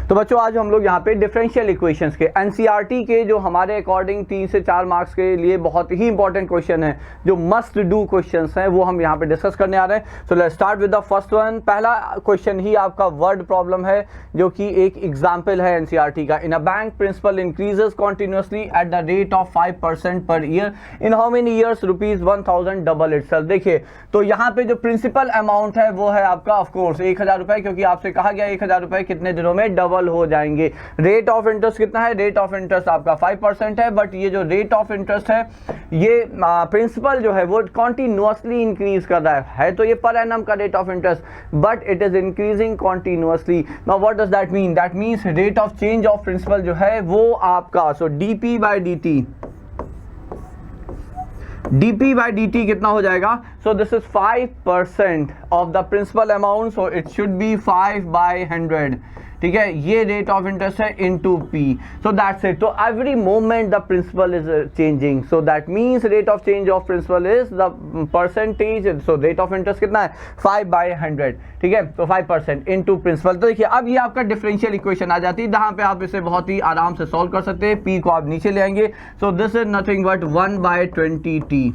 तो बच्चों आज हम लोग यहाँ पे डिफरेंशियल इक्वेशंस के एनसीईआरटी के जो हमारे अकॉर्डिंग 3 से 4 मार्क्स के लिए बहुत ही इंपॉर्टेंट क्वेश्चन है, जो मस्ट डू क्वेश्चंस हैं, वो हम यहाँ पे डिस्कस करने आ रहे हैं। So let's start with the first one. पहला क्वेश्चन ही आपका वर्ड प्रॉब्लम है, जो कि एक एग्जाम्पल है एनसीईआरटी का। In a bank principal increases continuously at the rate of 5% per year, in how many years ₹1000 double itself. देखिए तो यहाँ पे जो प्रिंसिपल अमाउंट है वो है आपका ऑफकोर्स 1000 रुपए, क्योंकि आपसे कहा गया 1000 रुपए कितने दिनों में डबल हो जाएंगे। रेट ऑफ इंटरेस्ट कितना है? रेट ऑफ इंटरेस्ट आपका 5% है, बट ये जो रेट ऑफ इंटरेस्ट है ये प्रिंसिपल जो है वो कॉन्टिन्यूअसली इंक्रीज कर रहा है तो ये पर एनम का rate of interest, but it is increasing continuously. Now what does that mean? That means rate of change of principal जो है वो आपका डीपी बाय dt कितना हो जाएगा? So this is 5% of the principal amount, so it should be 5/100। ठीक है, ये रेट ऑफ इंटरेस्ट है into P, so that's it. तो every moment the principal is changing, so that means rate of change of principal is the percentage. So rate of interest कितना है? 5/100। ठीक है, तो 5% इनटू प्रिंसिपल। तो देखिए अब ये आपका डिफरेंशियल इक्वेशन आ जाती है, जहां पे आप इसे बहुत ही आराम से सॉल्व कर सकते हैं। पी को आप नीचे ले आएंगे, सो this is nothing but 1/20t।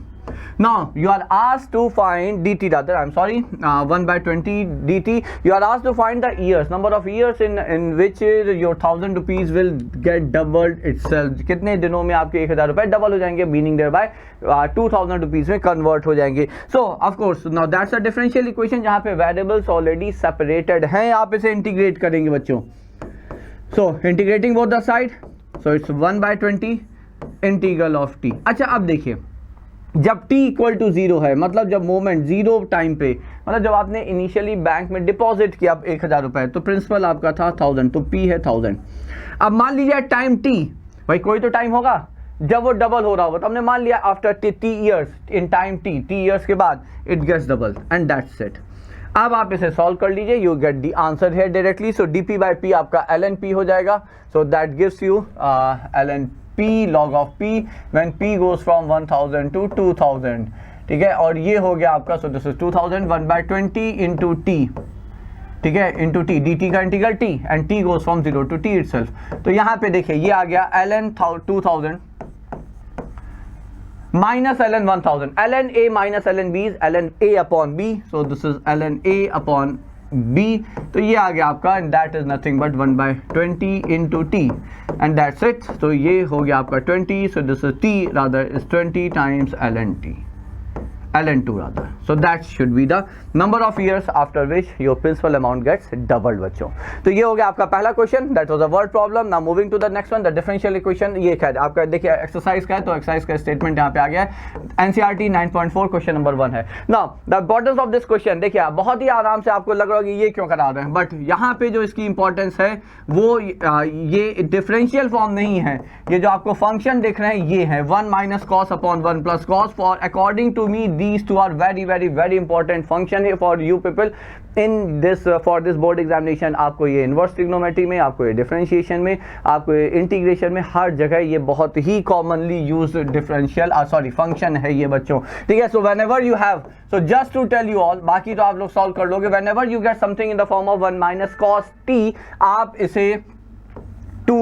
Now you are asked to find dt, rather I'm sorry, 1/20 dt. You are asked to find the years, number of years in which your 1000 rupees will get doubled itself. कितने दिनों में आपके 1000 रुपए double हो जाएंगे, meaning there bye 2000 rupees में convert हो जाएंगे। सो of course now that's a differential equation जहां पे वेरिएबल्स ऑलरेडी सेपरेटेड हैं। आप इसे इंटीग्रेट करेंगे बच्चों। So integrating both the side, so it's 1/20 integral of t। अच्छा अब देखिए, जब t इक्वल टू 0 है, मतलब जब मोमेंट 0 टाइम पे, मतलब जब आपने इनिशियली बैंक में डिपॉजिट किया 1000 रुपए, तो प्रिंसिपल आपका था 1000, तो p है 1000। अब मान लीजिए टाइम t, भाई कोई तो टाइम होगा जब वो डबल हो रहा होगा, तो हमने मान लिया after t years in time t years के बाद it gets double and that's it. अब आप इसे सॉल्व कर लीजिए, you get the answer here directly. So dp by p आपका ln p हो जाएगा, so that gives you ln p log of p when p goes from 1000 to 2000। ठीक है, और ये हो गया आपका, सो दिस इज 2000 1/20 इंटू t। ठीक है, इंटू t, dt का integral t and t goes from 0 to t itself। तो यहाँ पे देखिए ये आ गया ln 2000 minus ln 1000, ln a minus ln b is ln a upon b, so this is ln a upon b। तो ये आ गया आपका, and that is nothing but 1/20 into t and that's it. तो ये हो गया आपका 20, सो this is t rather is 20 times ln2 rather. So that should be the number of years after which your principal amount gets doubled बच्चों। तो ये हो गया आपका पहला question, that was a word problem. Now moving to the next one, the differential equation। ये क्या है आपका, देखिए एक्सरसाइज का है, तो एक्सरसाइज का स्टेटमेंट यहाँ पे आ गया है। NCERT 9.4 क्वेश्चन नंबर 1 है। Now the importance of this question, देखिए बहुत ही आराम से आपको लग रहा होगा ये क्यों करा रहे हैं, बट यहाँ पे जो इसकी इंपॉर्टेंस है वो ये डिफरेंशियल फॉर्म नहीं है। ये जो आपको फंक्शन दिख रहे हैं ये है 1 minus cos upon 1 plus cos. For according to me these two are very important function for you people in this for this board examination। आपको ये इनवर्स ट्रिग्नोमेट्री में, आपको ये डिफरेंशिएशन में, आपको ये इंटीग्रेशन में, हर जगह ये बहुत ही कॉमनली यूज्ड डिफरेंशियल फंक्शन है ये बच्चों। ठीक है, सो whenever you have, so just to tell you all, बाकी तो आप लोग सॉल्व कर लोगे। whenever you get something in the form of 1 minus cos t, आप इसे 2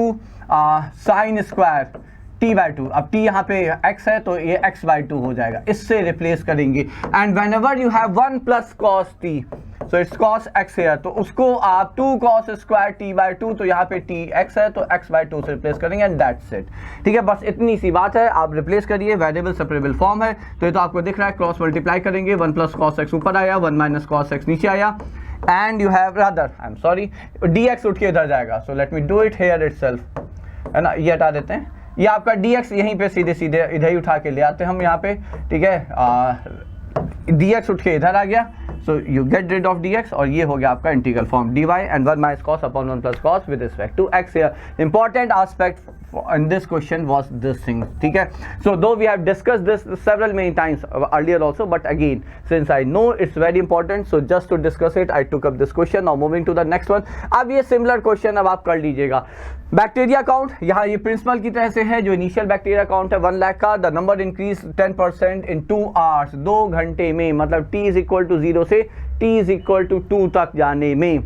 sin स्क्वायर t/2, अब t यहाँ पे x है तो ये x/2 हो जाएगा, इससे रिप्लेस करेंगे। And whenever you have 1 plus cos t, so it's cos x है, तो उसको आप 2 cos स्क्वायर t/2, तो यहाँ पे t x है तो x/2 से रिप्लेस करेंगे एंड दैट्स इट। ठीक है, बस इतनी सी बात है, आप रिप्लेस करिए। वेरिएबल सेपरेबल फॉर्म है, तो ये तो आपको दिख रहा है, क्रॉस मल्टीप्लाई करेंगे, 1 plus cos x ऊपर आया, 1 minus cos x नीचे आया, and you have rather I am sorry dx उठ के इधर जाएगा। सो let me do it here itself, है ना, ये हटा देते हैं, ये आपका dx यहीं पे सीधे इधर ही उठा के ले आते हैं हम यहाँ पे। ठीक है, dx उठ के इधर आ गया, so you get rid of dx, और ये हो गया आपका integral form dy and 1 minus cos upon 1 plus cos with respect to x। Here important aspect in this question was this thing। ठीक है, so though we have discussed this several many times earlier also, but again since I know it's very important, so just to discuss it I took up this question। Now moving to the next one। अब ये similar question अब आप कर लीजिएगा। Bacteria count यहाँ ये principal की तरह से है, जो इनिशियल बैक्टीरिया काउंट है 1 लाख का, the number increase 10% in 2 hours, 2 घंटे में, मतलब t इज इक्वल टू 0 से t इज इक्वल टू 2 तक जाने में।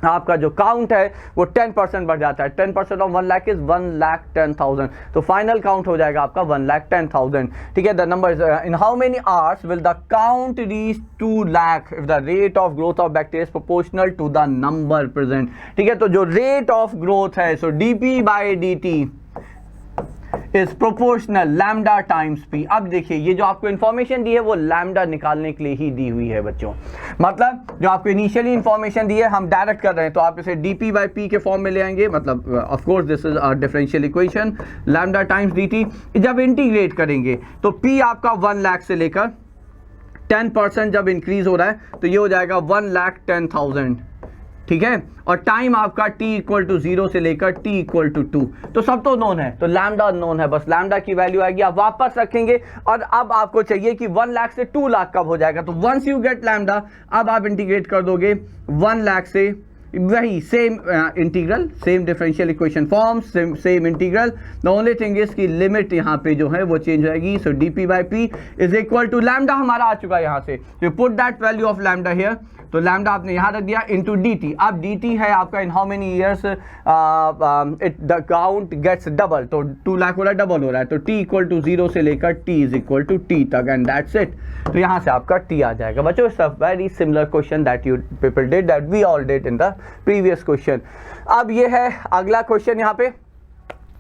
आपका जो काउंट है वो 10% बढ़ जाता है। 10% ऑफ 1 लाख इज 1,10,000, तो फाइनल काउंट हो जाएगा आपका 1,10,000। ठीक है, the number in how many hours will the count reach 2 lakh if the rate of growth of bacteria is proportional to the number present. ठीक है, तो जो रेट ऑफ ग्रोथ है, so dp by dt is proportional lambda times P. अब देखिए ये जो आपको इन्फॉर्मेशन दी है वो लैम्डा निकालने के लिए ही दी हुई है बच्चों, मतलब जो आपको इनिशियली इन्फॉर्मेशन दी है हम डायरेक्ट कर रहे हैं, तो आप इसे dp बाई पी के फॉर्म में ले आएंगे, मतलब of course this is a differential equation lambda times dt। जब इंटीग्रेट करेंगे तो p आपका 1 लाख से लेकर 10% जब इंक्रीज हो रहा है तो ये हो जाएगा 1,10,000। ठीक है, और टाइम आपका t इक्वल टू 0 से लेकर t इक्वल टू 2, तो सब तो नोन है, तो लैम्डा नोन है, बस लैम्डा की वैल्यू आएगी, आप वापस रखेंगे। और अब आपको चाहिए कि 1 लाख से 2 लाख कब हो जाएगा, तो वंस यू गेट लैम्डा अब आप इंटीग्रेट कर दोगे 1 लाख से, वही same integral, same differential equation form, same integral. The only thing is की लिमिट यहाँ पे जो है वो चेंज हो जाएगी। So dp by P is equal to lambda हमारा आ चुका है यहाँ से, you put that value of lambda here, तो लैम्डा आपने यहाँ रख दिया इनटू dt। अब dt है आपका in how many years it the count gets double, तो 2 लाख हो रहा है, डबल हो रहा है, तो t इक्वल टू 0 से लेकर t is equal to t तक, एंड दैट्स इट। तो यहाँ से आपका t आ जाएगा बच्चों। It's a very similar question that you people did, that we all did in the previous question. अब ये है अगला क्वेश्चन यहाँ पे,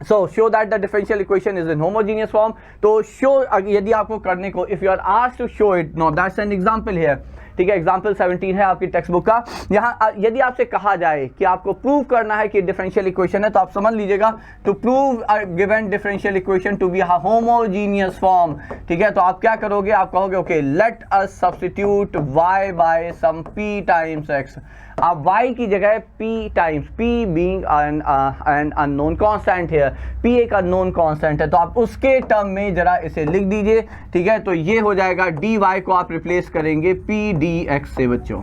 so show that the differential equation is in homogeneous form. तो शो, यदि आपको करने को, if you are asked to show it, no that's an example here. ठीक है, एग्जाम्पल 17 है आपकी टेक्स्ट बुक का। यहाँ यदि आपसे कहा जाए कि आपको प्रूव करना है कि डिफरेंशियल इक्वेशन है, तो आप समझ लीजिएगा to prove a given differential equation to be a homogeneous form. ठीक है, तो आप क्या करोगे, आप कहोगे okay let us substitute y by some p times x। आप y की जगह p times, p being an unknown constant here, p एक अननोन कांस्टेंट है, तो आप उसके टर्म में जरा इसे लिख दीजिए। ठीक है, तो ये हो जाएगा dy को आप रिप्लेस करेंगे p dx से बच्चों।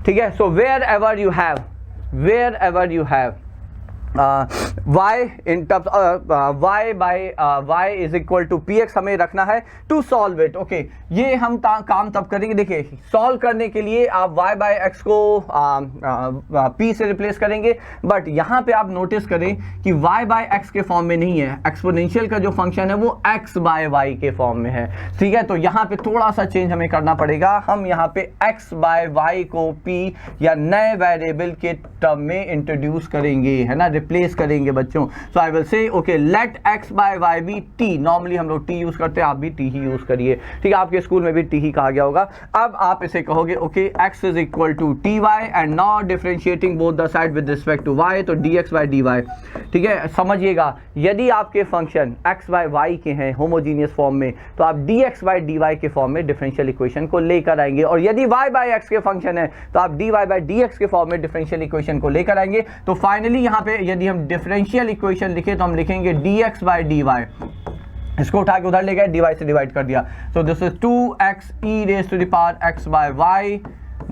ठीक है, so wherever you have y in terms y by y is equal to px हमें रखना है टू सॉल्व इट। ओके, ये हम काम तब करेंगे, देखिए सॉल्व करने के लिए आप y बाई x को p से रिप्लेस करेंगे, बट यहाँ पे आप नोटिस करें कि y बाई x के फॉर्म में नहीं है, एक्सपोनेंशियल का जो फंक्शन है वो x बाय y के फॉर्म में है। ठीक है, तो यहाँ पे थोड़ा सा चेंज हमें करना पड़ेगा, हम यहाँ पे x बाय y को p या नए वेरिएबल के टर्म में इंट्रोड्यूस करेंगे, है ना, रिप्लेस करेंगे बच्चों। So I will say okay let x by y be t, normally हम लोग t यूज करते हैं, आप भी t ही यूज करिए। ठीक है, आपके स्कूल में भी t ही कहा गया होगा। अब आप इसे कहोगे okay x is equal to T Y and now differentiating both the side with respect to y, तो dx बाय dy। ठीक है, समझिएगा यदि आपके फंक्शन x बाय y के हैं होमोजीनियस फॉर्म में, तो आप dx बाय dy के फॉर्म में डिफरेंशियल इक्वेशन को लेकर आएंगे, और यदि y बाय x के फंक्शन है तो आप dy बाय dx के फॉर्म में डिफरेंशियल इक्वेशन को लेकर आएंगे। तो फाइनली यहाँ पे यदि हम डिफरेंशियल इक्वेशन लिखे तो हम लिखेंगे dx बाय dy, इसको उठा के उधर ले गए, dy से डिवाइड कर दिया, so this is 2x e raise to the power x by y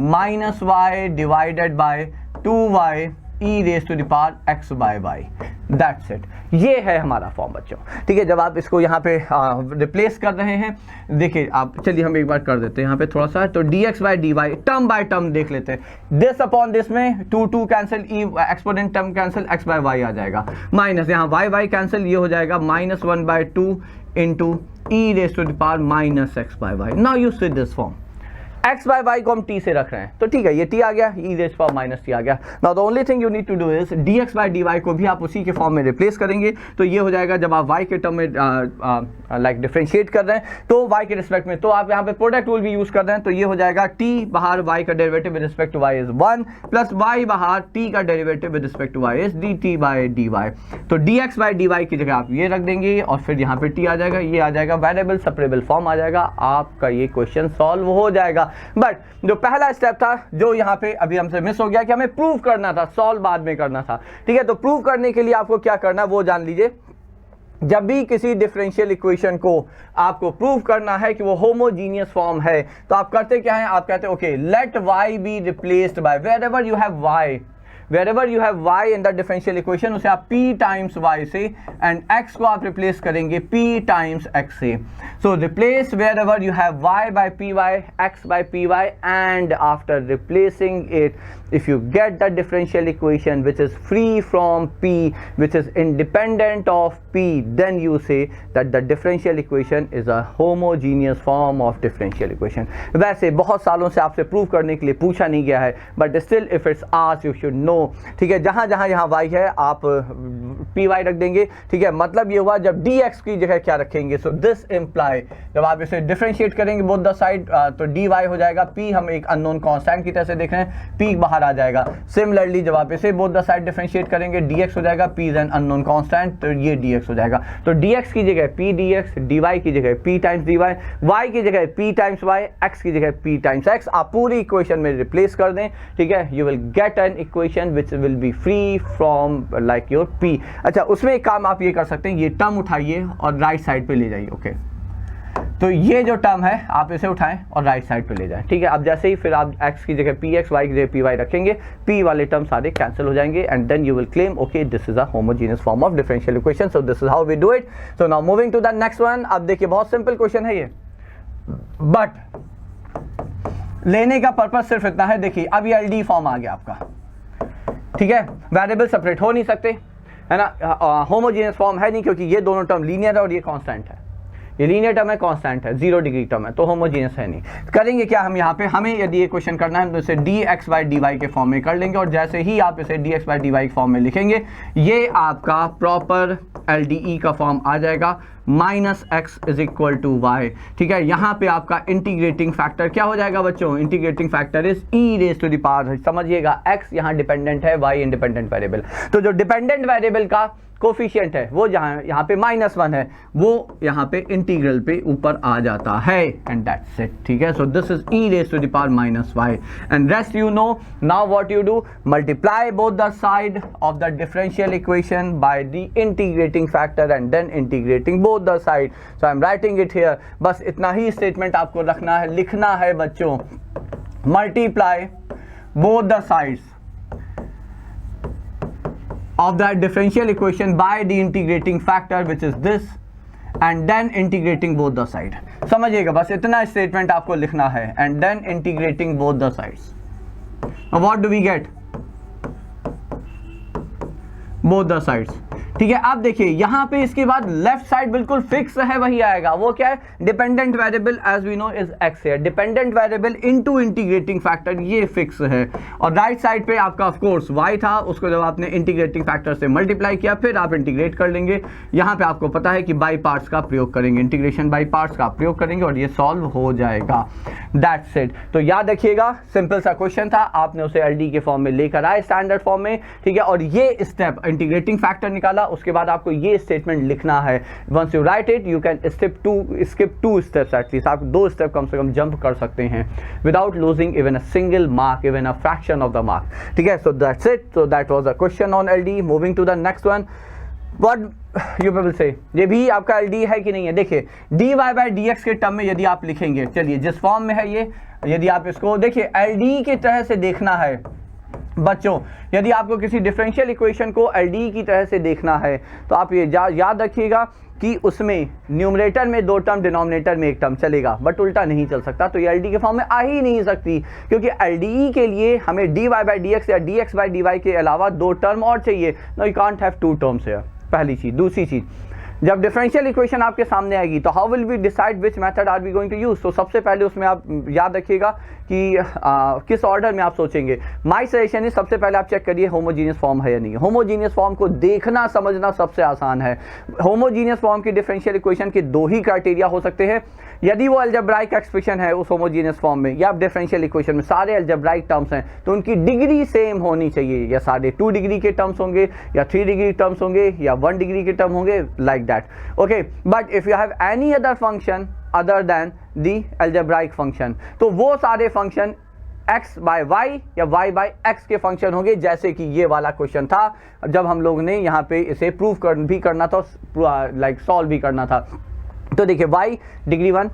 minus y divided by 2y e raise to the power x by y, that's it. ये है हमारा फॉर्म बच्चों। ठीक है, जब आप इसको यहाँ पे रिप्लेस कर रहे हैं, देखिए आप, चलिए हम एक बार कर देते हैं यहाँ पे थोड़ा सा, तो dx by dy term by term देख लेते हैं। दिस अपॉन दिस में 2 cancel, e exponent term cancel, x by y आ जाएगा, माइनस यहाँ y कैंसिल, ये हो जाएगा minus 1 by 2 into e raise to the power minus x by y। Now you see this form, x by y को हम t से रख रहे हैं, तो ठीक है ये t आ गया, e raise power minus t आ गया। Now the only thing you need to do is dx by dy को भी आप उसी के फॉर्म में रिप्लेस करेंगे, तो ये हो जाएगा जब आप y के टर्म में लाइक डिफरेंशिएट कर रहे हैं तो y के रिस्पेक्ट में, तो आप यहाँ पे प्रोडक्ट रूल भी यूज कर रहे हैं, तो ये हो जाएगा t बाहर y का derivative with respect to y is 1 plus y बाहर t का derivative with respect to y is dt by dy। तो dx बाय dy की जगह आप ये रख देंगे और फिर यहाँ पे t आ जाएगा, ये आ जाएगा वेरिएबल सेपरेबल फॉर्म आ जाएगा, आपका ये क्वेश्चन सॉल्व हो जाएगा। बट जो पहला स्टेप था जो यहाँ पे अभी हमसे मिस हो गया कि हमें प्रूव करना था, सॉल्व बाद में करना था। ठीक है, तो प्रूव करने के लिए आपको क्या करना है वो जान लीजिए। जब भी किसी डिफरेंशियल इक्वेशन को आपको प्रूव करना है कि वो होमोजीनियस फॉर्म है, तो आप करते क्या है, आप कहते हैं okay let y be replaced by, wherever you have y, wherever you have y in the differential equation उसे आप p टाइम्स y से एंड x को आप रिप्लेस करेंगे p टाइम्स x से. So replace wherever you have y by py, x by py, and after replacing it, if you get the differential equation which is free from p, which is independent of p, then you say that the differential equation is a homogeneous form of differential equation. वैसे बहुत सालों से आपसे prove करने के लिए पूछा नहीं गया है, but still if it's asked you should know. ठीक है, जहां जहां यहाँ y है आप py रख देंगे. ठीक है, मतलब ये हुआ जब dx की जगह क्या रखेंगे. सो दिस इम्प्लाई जब आप इसे डिफरेंशिएट करेंगे बोथ द साइड तो dy हो जाएगा. p हम एक अननोन कांस्टेंट की तरह से देख रहे हैं, p बाहर आ जाएगा. सिमिलरली जब आप इसे बोथ द साइड डिफरेंशिएट करेंगे dx हो जाएगा, p is an unknown constant, तो ये dx हो जाएगा. तो dx की जगह p dx, dy की जगह p टाइम्स dy, y की जगह p टाइम्स y, x की जगह p टाइम्स x. आप पूरी इक्वेशन में रिप्लेस कर दें. ठीक है, you will get an equation which will be free from like your p. अच्छा, उसमें एक काम आप ये कर सकते हैं, ये टर्म उठाइए और राइट साइड पे ले जाइए. ओके, तो ये जो टर्म है आप इसे उठाएं और राइट साइड पे ले जाएं. ठीक है, अब जैसे ही फिर आप x की जगह px, y की जगह py रखेंगे, p वाले टर्म सारे कैंसिल हो जाएंगे and then you will claim okay this is a homogeneous form of differential equation. So this is how we do it. So now moving to the next one. अब देखिए बहुत simple question है ये, but लेने का purpose सिर्फ इतना है. देखिए अब ये LD फॉर्म आ गया आपका. ठीक है, वेरिएबल सेपरेट हो नहीं सकते है ना, होमोजेनियस फॉर्म है नहीं क्योंकि ये दोनों टर्म लीनियर है और ये कांस्टेंट है. ये लीनियर टर्म है, कांस्टेंट है, 0 डिग्री टर्म है, तो होमोजेनियस है नहीं. करेंगे क्या हम यहाँ पे, हमें यदि ये क्वेश्चन करना है तो इसे dx by dy के फॉर्म में कर लेंगे और जैसे ही आप इसे dx by dy के फॉर्म में लिखेंगे ये आपका प्रॉपर LDE का फॉर्म आ जाएगा. Minus x is equal to y. ठीक है, यहाँ पे आपका इंटीग्रेटिंग फैक्टर क्या हो जाएगा बच्चों. Integrating factor is e raise to the power. समझिएगा x यहाँ डिपेंडेंट है, y इंडिपेंडेंट वेरिएबल. तो जो डिपेंडेंट वेरिएबल का कोफिशिएंट है वो जहाँ यहाँ पे -1 है वो यहाँ पे इंटीग्रल पे ऊपर आ जाता है एंड दैट्स इट. ठीक है, so this is e raise to the power -y and rest you know. Now what you do, multiply both the side of the differential equation by the integrating factor and then integrating both the side. So I am writing it here. बस इतना ही statement आपको रखना है, लिखना है बच्चों. Multiply both the sides of that differential equation by the integrating factor which is this and then integrating both the side. समझिएगा, बस इतना स्टेटमेंट आपको लिखना है and then integrating both the sides. Now what do we get? Both the sides. ठीक है, अब देखिए यहाँ पे इसके बाद लेफ्ट साइड बिल्कुल फिक्स है, वही आएगा. वो क्या है, dependent variable as we know is x है. Dependent variable into integrating factor ये फिक्स है. और राइट साइड पे आपका ऑफ कोर्स y था, उसको जब आपने इंटीग्रेटिंग फैक्टर से मल्टीप्लाई किया फिर आप इंटीग्रेट कर लेंगे. यहाँ पे आपको पता है कि बाई पार्ट्स का प्रयोग करेंगे, इंटीग्रेशन बाई पार्ट्स का प्रयोग करेंगे और ये सॉल्व हो जाएगा. That's it. तो याद रखिएगा सिंपल सा क्वेश्चन था, आपने उसे LD के फॉर्म में लेकर आए स्टैंडर्ड फॉर्म में. ठीक है, और ये स्टेप इंटीग्रेटिंग फैक्टर निकाला, उसके बाद आपको ये स्टेटमेंट लिखना है. Once you write it you can skip 2 steps at least. आप 2 स्टेप कम से कम जंप कर सकते हैं without losing even a single mark, even a fraction of the mark. ठीक है, so that's it. So that was a question on LD. Moving to the next one. What you people say, ये भी आपका LD है कि नहीं है. देखिए dy by dx के टर्म में यदि आप लिखेंगे, चलिए जिस फॉर्म में है ये, यदि आप इसको देखिए LD के तरह से देखना है बच्चों, यदि आपको किसी डिफरेंशियल इक्वेशन को LD की तरह से देखना है तो आप ये याद रखिएगा कि उसमें न्यूमरेटर में 2 टर्म, डिनोमिनेटर में 1 टर्म चलेगा, बट उल्टा नहीं चल सकता. तो ये LD के फॉर्म में आ ही नहीं सकती क्योंकि LDE के लिए हमें dy by dx या dx by dy के अलावा 2 टर्म और चाहिए. No you can't have 2 terms here. पहली चीज. दूसरी चीज, जब डिफरेंशियल इक्वेशन आपके सामने आएगी तो how will we decide which method are we going to use. तो सबसे पहले उसमें आप याद रखिएगा कि किस ऑर्डर में आप सोचेंगे. माय सजेशन है सबसे पहले आप चेक करिए होमोजीनियस फॉर्म है या नहीं. होमोजीनियस फॉर्म को देखना समझना सबसे आसान है. होमोजीनियस फॉर्म की डिफरेंशियल इक्वेशन के 2 ही क्राइटेरिया हो सकते हैं. यदि वो अलजेब्राइक एक्सप्रेशन है उस होमोजीनियस फॉर्म में या डिफरेंशियल इक्वेशन में सारे अलजेब्राइक टर्म्स हैं तो उनकी डिग्री सेम होनी चाहिए. या सारे 2 डिग्री के टर्म्स होंगे या 3 डिग्री टर्म्स होंगे या 1 डिग्री के टर्म होंगे, like that. Okay, but if you have any other function other than the algebraic function तो वो सारे फंक्शन x बाय y या y बाय x के फंक्शन होंगे. जैसे कि ये वाला क्वेश्चन था जब हम लोग ने यहाँ पे इसे प्रूव भी करना था, लाइक सॉल्व भी करना था. तो देखिए y degree 1,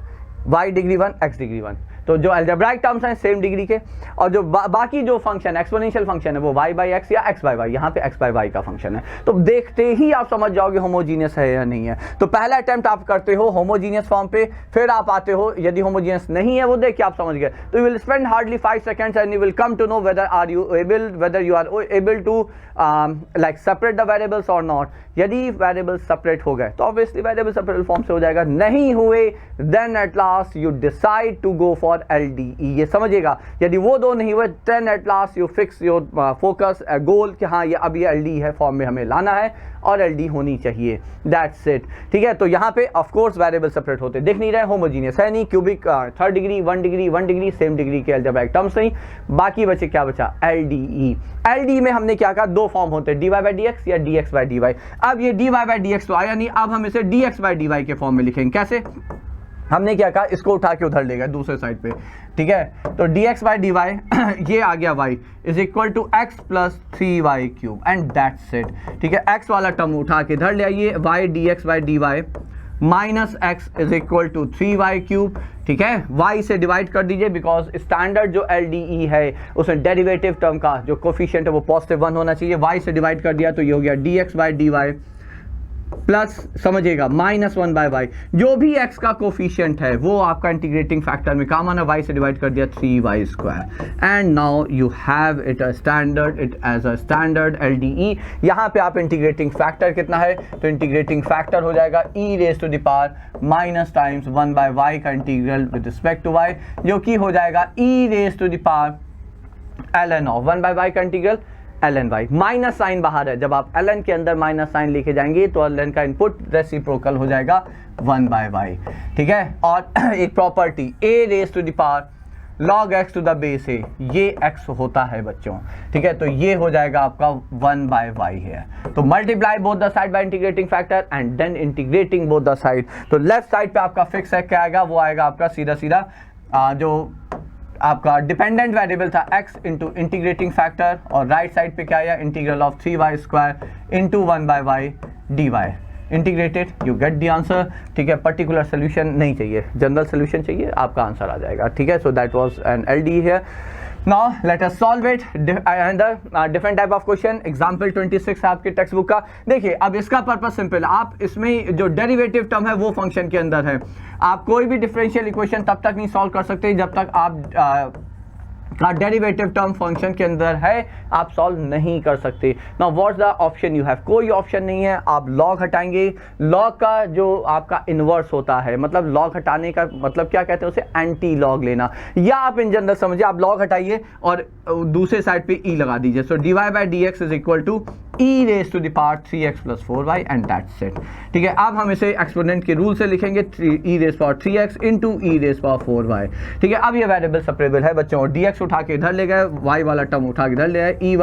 y degree 1, x degree 1. तो जो अलजेब्राइक टर्म्स हैं सेम डिग्री के, और जो बाकी जो फंक्शन एक्सपोनेंशियल फंक्शन है वो y बाई एक्स या x बाई वाई, यहाँ पे x बाई वाई का फंक्शन है। तो देखते ही आप समझ जाओगे होमोजीनियस है या नहीं है। तो पहला अटेम्प्ट आप करते हो होमोजीनियस फॉर्म पे, फिर आप आते हो यदि होमोजीनियस नहीं है वो देख के आप समझ गए, तो you will spend hardly 5 seconds and you will come to know whether you are able to like separate the variables और नॉट। यदि वेरिएबल सेपरेट हो गए तो ऑब्वियसली वेरिएबल सेपरेट फॉर्म से हो जाएगा, नहीं हुए then at last you decide to go for LDE। ये समझिएगा, यदि वो दो नहीं हुए then at last you fix your focus goal कि हाँ ये अब ये LDE है फॉर्म में हमें लाना है और LD होनी चाहिए, दैट्स इट। ठीक है, तो यहाँ पे ऑफ कोर्स वेरिएबल सेपरेट होते देख नहीं रहे, होमोजीनियस है नहीं, cubic 3rd degree 1 degree 1 degree same degree के अलजेब्राइक टर्म्स नहीं। बाकी बचे क्या बचा, LDE। LDE में हमने क्या कहा, दो फॉर्म होते हैं, dy बाई dx या dx बाई dy। अब ये dy बाई dx तो आया नहीं, अब हम इसे dx बाई dy के फॉर्म में लिखेंगे। कैसे, हमने क्या कहा, इसको उठा के उधर लेगा दूसरे साइड पे। ठीक है, तो dx बाई dy ये आ गया y is equal to x plus 3y cube and that's it. ठीक है, x वाला टर्म उठा के इधर ले आइए, y dx by dy minus x is equal to 3y cube. ठीक है, y से डिवाइड कर दीजिए बिकॉज स्टैंडर्ड जो LDE है उसमें डेरिवेटिव टर्म का जो कोफिशिएंट है वो +1 होना चाहिए। y से डिवाइड कर दिया तो ये हो गया dx बाई dy प्लस समझिएगा -1 बाय वाई, जो भी x का कोफिशिएंट है वो आपका इंटीग्रेटिंग फैक्टर में काम आना, y से डिवाइड कर दिया 3y square and now you have it as a standard LDE। यहाँ पे आप इंटीग्रेटिंग फैक्टर कितना है, तो इंटीग्रेटिंग फैक्टर हो जाएगा e raise to the power minus times 1 by y का integral with respect to y, जो कि हो जाएगा e raise to the power ln of 1 by y का integral ln y। Minus sign बाहर है, जब आप ln के अंदर माइनस साइन लेके जाएंगे तो ln का इनपुट रेसिप्रोकल हो जाएगा 1 बाय y। ठीक है, और एक property a raise to the power log x to the base a, ये x होता है बच्चों। ठीक है, तो ये हो जाएगा आपका 1 बाय y है। तो multiply both the side by integrating factor and then integrating both the side. तो लेफ्ट साइड पे आपका फिक्स है, क्या आएगा, वो आएगा आपका सीधा सीधा जो आपका डिपेंडेंट वेरिएबल था x इंटू इंटीग्रेटिंग फैक्टर, और राइट साइड पे क्या आया, integral of 3y square into 1 by y dy integrated, you get the answer. ठीक है, पर्टिकुलर सोल्यूशन नहीं चाहिए, जनरल सोल्यूशन चाहिए, आपका आंसर आ जाएगा। ठीक है, सो that was an LDE here. Now let us solve it. Another different type of question. Example 26 है आपके टेक्स्ट बुक का। देखिए अब इसका पर्पस सिंपल, आप इसमें जो डेरिवेटिव टर्म है वो फंक्शन के अंदर है। आप कोई भी डिफरेंशियल इक्वेशन तब तक नहीं सॉल्व कर सकते जब तक आप का डेरिवेटिव टर्म फंक्शन के अंदर है, आप सॉल्व नहीं कर सकते। Now what's the option you have, कोई ऑप्शन नहीं है। आप लॉग हटाएंगे, लॉग का जो आपका इनवर्स होता है, मतलब लॉग हटाने का मतलब क्या कहते हैं उसे, एंटी लॉग लेना, या आप इन जनरल समझिए आप लॉग हटाइए और दूसरे साइड पे ई लगा दीजिए। So dy by dx is equal to e raise to the power 3x plus 4y and that's it. ठीक है, अब हम इसे एक्सपोनेंट के रूल से लिखेंगे, e raise power 3x into e raise power 4y। ठीक है, अब ये वेरिएबल सेपरेबल है बच्चों, dx उठा के इधर ले गए, y वाला टर्म उठा के इधर ले आए, ey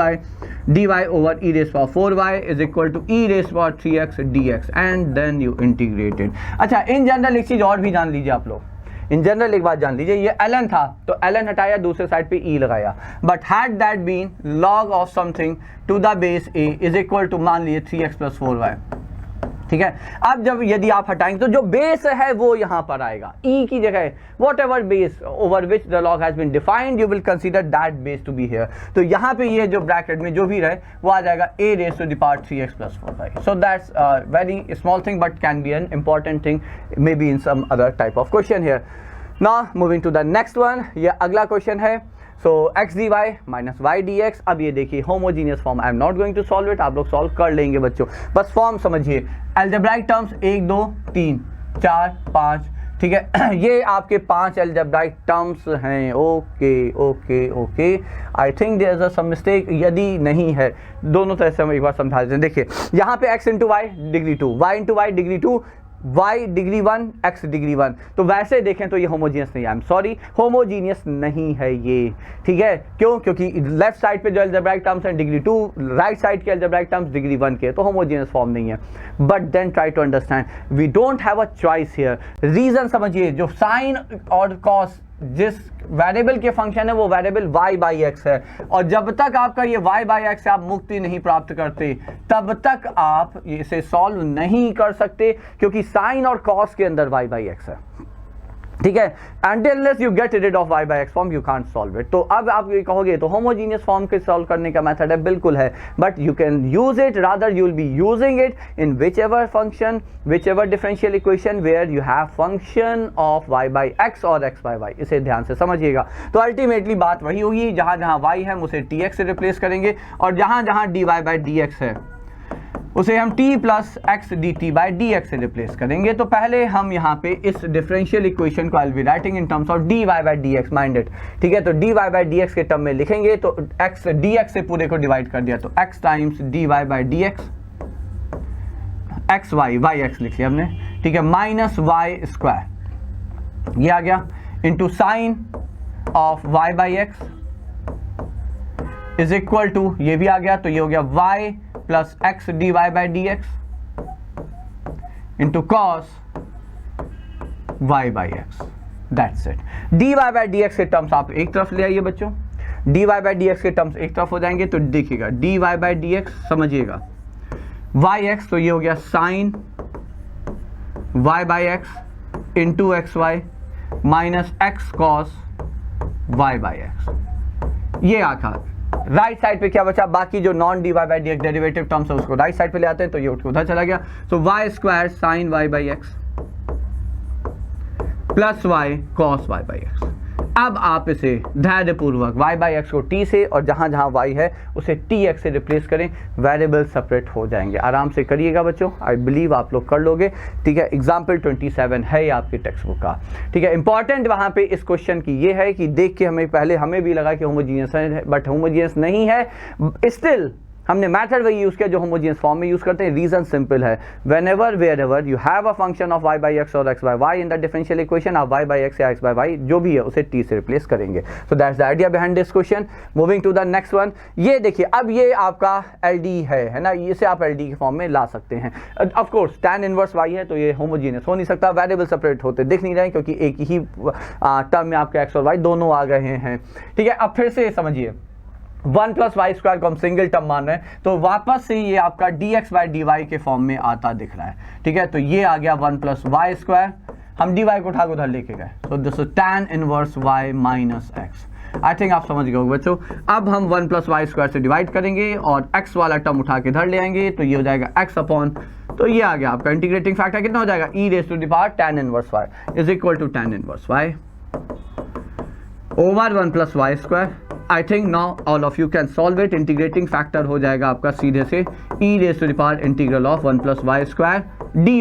dy over e raise power 4y is equal to e raise power 3x dx and then you integrated. अच्छा, इन जनरल एक चीज और भी जान लीजिए आप लोग, इन जनरल एक बात जान लीजिए, ये ln था तो ln हटाया, दूसरे साइड पे e लगाया, but had that been log of something to the base a is equal to मान लीजिए 3x प्लस 4y। ठीक है, अब जब यदि आप हटाएंगे तो जो बेस है वो यहां पर आएगा, e की जगह whatever base over which the log has been defined you will consider that base to be here. तो यहाँ पे ये जो ब्रैकेट में जो भी रहे वो आ जाएगा a raise to the power 3x plus 4y। So that's very small thing but can be an important thing may be in some other type of question here. Now moving to the next one, ये अगला क्वेश्चन है। So x dy minus y dx। अब ये देखिए homogeneous form, I am not going to solve it, आप लोग solve कर लेंगे बच्चों, बस फॉर्म समझिए। अलजेब्राइक टर्म्स 1 2 3 4 5, ठीक है, ये आपके 5 अलजेब्राइक टर्म्स हैं। Okay okay okay, I think there is some mistake, यदि नहीं है दोनों तरह से हम एक बार समझा देते हैं। देखिए यहाँ पे x into y degree 2, y into y degree 2, y degree 1 x degree 1, तो वैसे देखें तो ये होमोजीनियस नहीं है, आई एम सॉरी होमोजीनियस नहीं है ये। ठीक है, क्यों, क्योंकि लेफ्ट साइड पे जो अलजेब्राइक टर्म्स हैं डिग्री 2, राइट साइड के अलजेब्राइक टर्म्स डिग्री 1 के, तो होमोजीनियस फॉर्म नहीं है। But then try to understand, we don't have a choice here. Reason समझिए, जो साइन और कॉस जिस वेरिएबल के फंक्शन है वो वेरिएबल y बाई एक्स है, और जब तक आपका ये y बाई एक्स से आप मुक्ति नहीं प्राप्त करते तब तक आप इसे सॉल्व नहीं कर सकते, क्योंकि साइन और कॉस के अंदर y बाई एक्स है। ठीक है, until unless you get rid of y by x form you can't solve it। तो अब आप ये कहोगे तो होमोजीनियस फॉर्म के सॉल्व करने का मेथड है, बिल्कुल है, but you can use it, rather you will be using it in whichever function, whichever differential equation where you have function of y by x और x by y। इसे ध्यान से समझिएगा। तो ultimately बात वही होगी, जहां जहां y है हम उसे tx से रिप्लेस करेंगे, और जहां जहां dy by dx है उसे हम t plus x D T by d x से रिप्लेस करेंगे। तो पहले हम यहाँ पे इस डिफरेंशियल इक्वेशन को I will be writing in terms of d y by d x, minded, ठीक है। तो d y by d x के टर्म में लिखेंगे, तो एक्स डी एक्स से पूरे को डिवाइड कर दिया, तो x times d y by d x, x y, y x लिख लिया हमने, ठीक है, माइनस वाई स्क्वायर, ये आ गया, into sine of y by x is equal to, ये भी आ गया, तो ये हो गया y plus x d y by d x into cos y by x, that's it. D y by d x के टर्म्स आप एक तरफ ले आइए बच्चों, d y by d x के टर्म्स एक तरफ हो जाएंगे, तो देखिएगा d y by d x, समझिएगा वाई एक्स, तो ये हो गया sine y by x into x y minus x cos y by x. ये आखा राइट साइड पे क्या बचा, बाकी जो non d y by d x derivative terms है उसको राइट साइड पे ले आते हैं, तो ये उठ के उधर चला गया। So y square sine y by x plus y cos y by x. अब आप इसे धैर्यपूर्वक y बाई एक्स को t से और जहां जहां y है उसे tx से रिप्लेस करें, वेरिएबल सेपरेट हो जाएंगे। आराम से करिएगा बच्चों, आई बिलीव आप लोग कर लोगे, ठीक है। एग्जाम्पल 27 है ये आपकी टेक्स्ट बुक का, ठीक है। इंपॉर्टेंट वहां पे इस क्वेश्चन की ये है कि देख के हमें भी लगा कि होमोजीनियस है, बट होमोजीनियस नहीं है, स्टिल हमने मेथड वही यूज किया जो होमोजीनियस फॉर्म में यूज करते हैं। रीजन सिंपल है, whenever wherever you have a function of y by x और x by y in the differential equation, आप y बाई एक्स या x बाई y जो भी है उसे t से रिप्लेस करेंगे। So that's the idea behind this question. Moving to the next one, ये देखिए, अब ये आपका LD है ना, इसे आप LD के फॉर्म में ला सकते हैं। Of course tan inverse y है तो ये होमोजीनियस हो नहीं सकता, वेरिएबल सेपरेट होते दिख नहीं रहे क्योंकि एक ही टर्म में आपके x और y दोनों आ गए हैं, ठीक है। अब फिर से समझिए, 1 प्लस वाई स्क्वायर को हम सिंगल टर्म मान रहे हैं, तो वापस से ये आपका dx बाई डी वाई के फॉर्म में आता दिख रहा है, ठीक है। तो ये आ गया 1 प्लस वाई स्क्वायर, हम dy को उठा के उधर लेके गए, तो this is tan inverse y minus x. I think आप समझ गए होंगे बच्चों। अब हम 1 प्लस वाई स्क्वायर से डिवाइड करेंगे और x वाला टर्म उठा के इधर ले आएंगे, तो ये हो जाएगा x अपॉन, तो ये आ गया आपका इंटीग्रेटिंग फैक्टर कितना हो जाएगा, e raise to the power tan inverse y is equal to tan inverse y over 1 plus y square. I think now all of you can solve it. Integrating factor हो जाएगा आपका सीधे से e raise to the power integral of 1 plus y square dy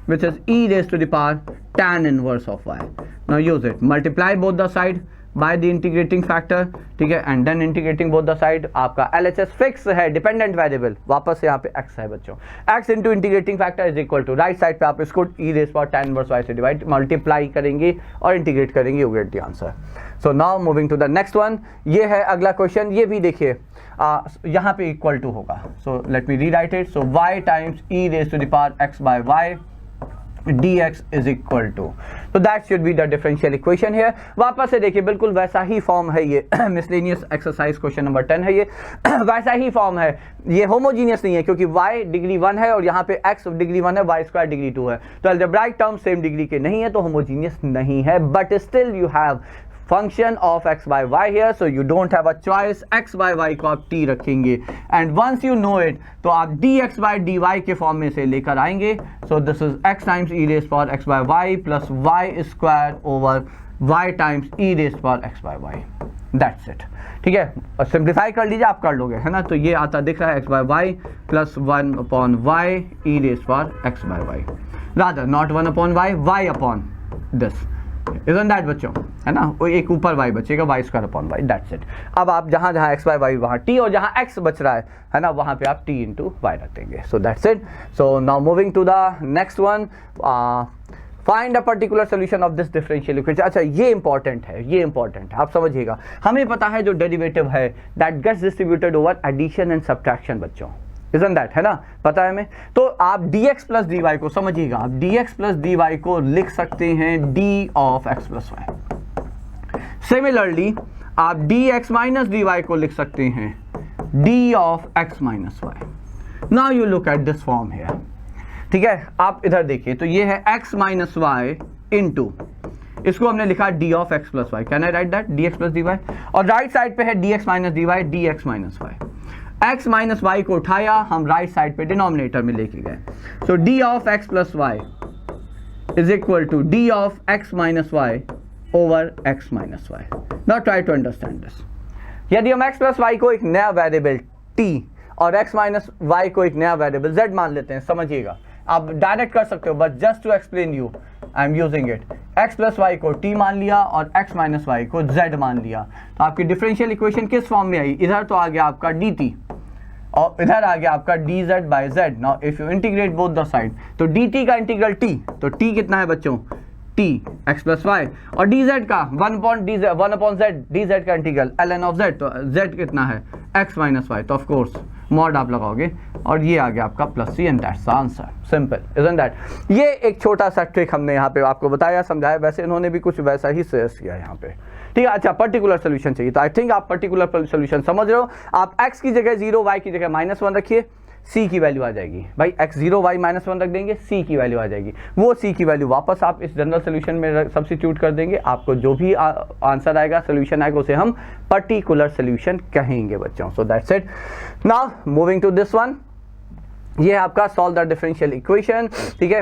which is e raised to the power tan inverse of y. Now use it, multiply both the side by the integrating factor, ठीक है, and then integrating both the side। आपका LHS fix है, dependent variable, वापस से यहाँ पे x है बच्चों, x into integrating factor is equal to, right side पे आप इसको e raise power tan inverse y से डिवाइड मल्टीप्लाई करेंगे और इंटीग्रेट करेंगे, you get the answer. So now moving to the next one, ये है अगला क्वेश्चन, ये भी देखिए यहाँ पे इक्वल टू होगा, so let me rewrite it. So y times e raise to the power x by y dx is equal to, तो that should be the differential equation here। वापस से देखिए बिल्कुल वैसा ही फॉर्म है ये मिसलेनियस एक्सरसाइज क्वेश्चन नंबर 10 है, ये वैसा ही फॉर्म है, ये होमोजीनियस नहीं है क्योंकि y डिग्री 1 है और यहाँ पे x डिग्री 1 है, y स्क्वायर डिग्री 2 है, तो अलजेब्राइक टर्म सेम डिग्री के नहीं है तो होमोजीनियस नहीं है, but still you have function of x by y here, so you don't have a choice, x by y को आप t रखेंगे, and once you know it तो आप dx by dy के फॉर्म में से लेकर आएंगे, so this is x times e raised power x by y plus y square over y times e raised power x by y, that's it, ठीक है। और सिंप्लीफाई कर लीजिए, आप कर लोगे, है ना। तो ये आता दिख रहा है x by y plus 1 upon y e raised power x by y, rather not 1 upon y, y upon this, isn't that बच्चों, है ना, वो एक ऊपर y बचेगा, y square upon y, that's it. अब आप जहाँ जहाँ x बाई y वहाँ t, और जहाँ x बच रहा है ना, वहाँ पे आप t इंटू y रख देंगे, so that's it. So now moving to the next one, find a particular solution of this differential equation. अच्छा ये इंपॉर्टेंट है, ये इंपॉर्टेंट है, आप समझिएगा। हमें पता है जो डेरिवेटिव है that gets distributed over addition and subtraction बच्चों, isn't that, है ना, पता है हमें। तो आप dx प्लस dy को समझिएगा, आप dx प्लस dy को लिख सकते हैं d of x plus y। Similarly आप dx माइनस dy को लिख सकते हैं d of x minus y। Now you look at this form here, ठीक है। आप इधर देखिए, तो ये है x माइनस y इंटू इसको हमने लिखा d of x plus y, can I write that, d x plus d y, और राइट साइड पे है d x minus d y, d x minus y. X minus y को उठाया, हम right side पे डिनोमिनेटर में लेके गए, so d of x plus y is equal to d of x minus y over x minus y. Now try to understand this. यदि हम x plus y को एक नया वेरिएबल t और x माइनस वाई को एक नया variable z मान लेते हैं, समझिएगा, आप डायरेक्ट कर सकते हो, but just to explain you I am using it. x plus y को t मान लिया और x माइनस वाई को z मान लिया, तो आपकी डिफरेंशियल इक्वेशन किस फॉर्म में आई, इधर तो आ गया आपका dt और इधर आ गया आपका dz by z। Now if you integrate both the side, तो dt का इंटीग्रल t, तो t कितना है बच्चों, t x प्लस वाई, और dz का 1 अपॉन z, dz का इंटीग्रल ln ऑफ z, तो z कितना है x माइनस वाई, तो ऑफ कोर्स मॉड आप लगाओगे और ये आ गया आपका plus c and that's the answer, simple isn't that. ये एक छोटा सा ट्रिक हमने यहाँ पे आपको बताया, समझाया, वैसे इन्होंने भी कुछ वैसा ही सजेस्ट किया यहाँ पे, ठीक है। अच्छा, पर्टिकुलर सोल्यूशन चाहिए, तो आई थिंक आप पर्टिकुलर सोल्यूशन समझ रहे हो। आप x की जगह 0, y की जगह -1 रखिए, c की वैल्यू आ जाएगी भाई, x 0 y -1 रख देंगे, c की वैल्यू आ जाएगी, वो c की वैल्यू वापस आप इस जनरल सोल्यूशन में सब्स्टिट्यूट कर देंगे, आपको जो भी आंसर आएगा, सोल्यूशन आएगा, उसे हम पर्टिकुलर सोल्यूशन कहेंगे बच्चों। So that's it. Now moving to this one, ये है आपका सॉल्व द डिफरेंशियल इक्वेशन, ठीक है।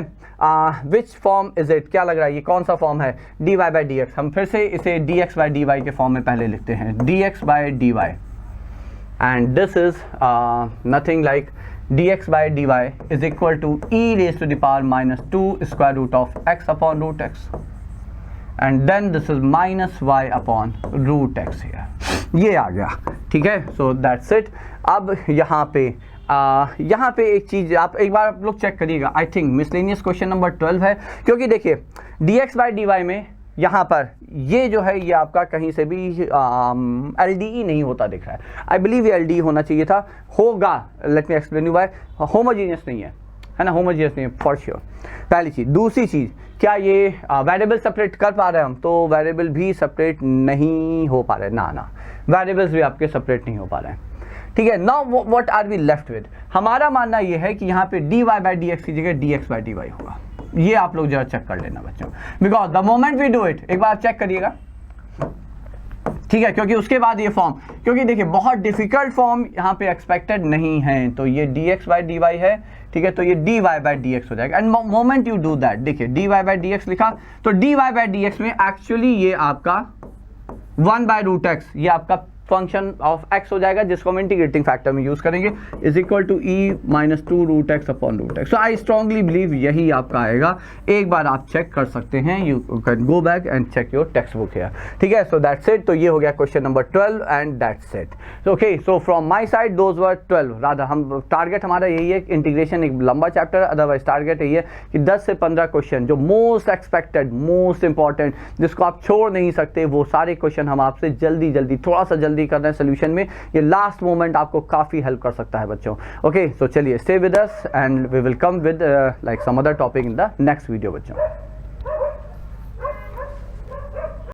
विच फॉर्म इज इट, क्या लग रहा है ये कौन सा फॉर्म है, dy बाई डी एक्स। हम फिर से इसे dx बाई dy के फॉर्म में पहले लिखते हैं, dx by dy, and this is nothing like dx by dy is equal to e raised to the power -2 square root of x upon root x, and then this is minus y upon root x here, ये आ गया, ठीक है। so that's it। अब यहाँ पे एक चीज़ आप एक बार आप लोग चेक करिएगा, I think miscellaneous question number 12 है, क्योंकि देखिए dx by dy में यहाँ पर ये जो है ये आपका कहीं से भी LDE नहीं होता दिख रहा है, आई बिलीव ये LDE होना चाहिए था, होगा, let me explain you y, homogeneous नहीं है ना, होमोजीनियस नहीं है फॉर श्योर, पहली चीज़। दूसरी चीज़, क्या ये वेरिएबल सेपरेट कर पा रहे हैं हम, तो वेरिएबल भी सेपरेट नहीं हो पा रहे, ना वेरिएबल्स भी आपके सेपरेट नहीं हो पा रहे हैं, ठीक है। Now what are we left with, हमारा मानना ये है कि यहाँ पे dy बाई डी एक्स की जगह dx बाई dy होगा, ये आप लोग जरा चेक कर लेना बच्चों, because the moment we do it, एक बार चेक करिएगा, ठीक है, क्योंकि उसके बाद ये फॉर्म, क्योंकि देखिए बहुत डिफिकल्ट फॉर्म यहाँ पे एक्सपेक्टेड नहीं है, तो ये dx बाई dy है, ठीक है, तो ये dy बाई dx हो जाएगा, end moment you do that, देखिए dy बाई dx लिखा, तो dy बाई dx में एक्चुअली ये आपका 1 बाई रूट एक्स, ये आपका फंक्शन ऑफ x हो जाएगा, जिसको हम इंटीग्रेटिंग फैक्टर में यूज करेंगे, is equal to e -2 root x upon root x. So I strongly believe यही आपका आएगा, एक बार आप चेक कर सकते हैं, you can go back and check your text book here, ठीक है। सो दैट्स इट, तो ये हो गया question number 12 and that's it. Okay, so from my side those were 12, Radha हम टारगेट हमारा यही है, इंटीग्रेशन एक लंबा चैप्टर, अदरवाइज टारगेट यही है कि 10 से 15 क्वेश्चन जो मोस्ट एक्सपेक्टेड, मोस्ट इंपॉर्टेंट, जिसको आप छोड़ नहीं सकते, वो सारे क्वेश्चन हम आपसे जल्दी थोड़ा सा जल्दी कर रहे हैं सोल्यूशन में, ये लास्ट मोमेंट आपको काफी हेल्प कर सकता है बच्चों। ओके, सो चलिए stay with us and we will come with like some other topic in the next video बच्चों।